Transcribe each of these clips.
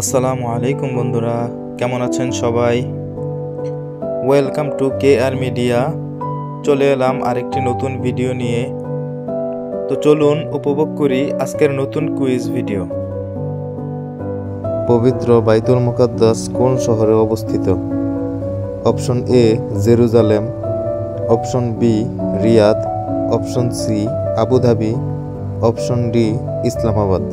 আসসালামু আলাইকুম বন্ধুরা, কেমন আছেন সবাই? Welcome to KR media. চলে এলাম আরেকটি নতুন ভিডিও নিয়ে। তো চলুন উপভোগ করি আজকের নতুন কুইজ ভিডিও। পবিত্র বাইতুল মুকাদ্দাস কোন শহরে অবস্থিত? Option A Jerusalem, option B Riyadh, option C Abu Dhabi, option D Islamabad.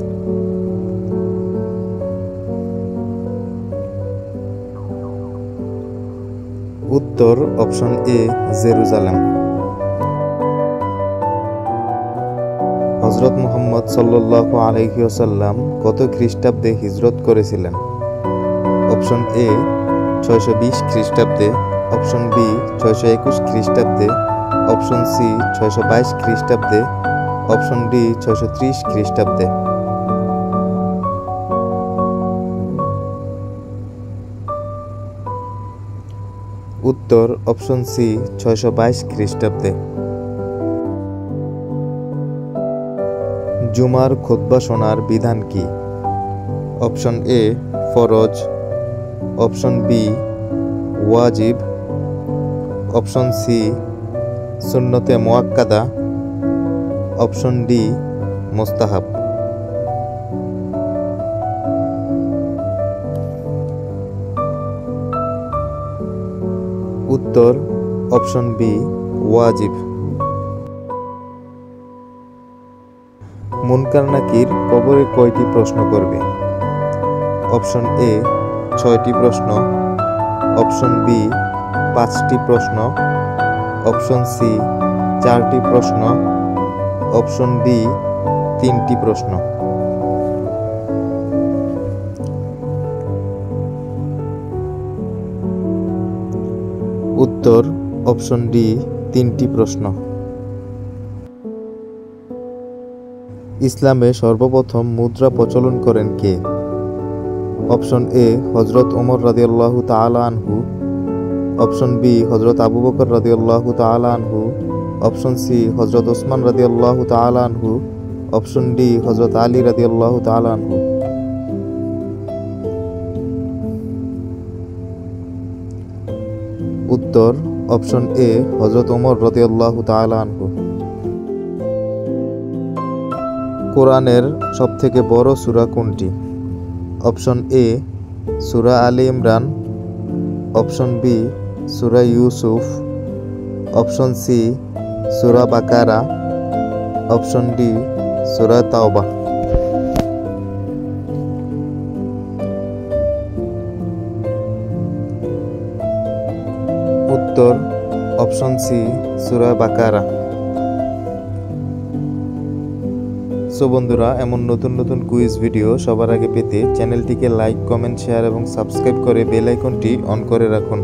উত্তর অপশন এ জেরুজালেম। হযরত মুহাম্মদ সাল্লাল্লাহু আলাইহি ওয়াসাল্লাম কত খ্রিস্টাব্দে হিজরত করেছিলেন? অপশন এ 620 খ্রিস্টাব্দে, অপশন বি 621 খ্রিস্টাব্দে, অপশন সি 622 খ্রিস্টাব্দে, অপশন ডি 630 খ্রিস্টাব্দে। উত্তর অপশন সি 622 খ্রিস্টাব্দে। জুমার খুতবা শোনার বিধান কি? অপশন এ ফরজ, অপশন বি ওয়াজিব, অপশন সি সুন্নতে মুআক্কাদা, অপশন ডি মুস্তাহাব। উত্তর অপশন বি ওয়াজিব। মুনকার নাকির কবরে কয়টি প্রশ্ন করবে? অপশন এ 6টি প্রশ্ন, অপশন বি 5টি প্রশ্ন, অপশন সি 4টি প্রশ্ন, অপশন ডি 3টি প্রশ্ন। উত্তর অপশন ডি 3টি প্রশ্ন। ইসলামে সর্বপ্রথম মুদ্রা প্রচলন করেন কে? অপশন এ হযরত ওমর রাদিয়াল্লাহু তাআলা আনহু, অপশন বি হযরত আবু বকর রাদিয়াল্লাহু তাআলা আনহু, অপশন সি হযরত ওসমান রাদিয়াল্লাহু তাআলা আনহু, অপশন ডি হযরত আলী রাদিয়াল্লাহু তাআলা আনহু। উত্তর অপশন এ হযরত ওমর রাদিয়াল্লাহু তাআলা আনহু। কোরআনের সবথেকে বড় সূরা কোনটি? অপশন এ সূরা আলী ইমরান, অপশন বি সূরা ইউসুফ, অপশন সি সূরা বাকারা, অপশন ডি সূরা তাওবা। উত্তর অপশন সি সূরা বাকারা। সো বন্ধুরা, এমন নতুন নতুন কুইজ ভিডিও সবার আগে পেতে চ্যানেলটিকে লাইক, কমেন্ট, শেয়ার এবং সাবস্ক্রাইব করে বেল আইকনটি অন করে রাখুন।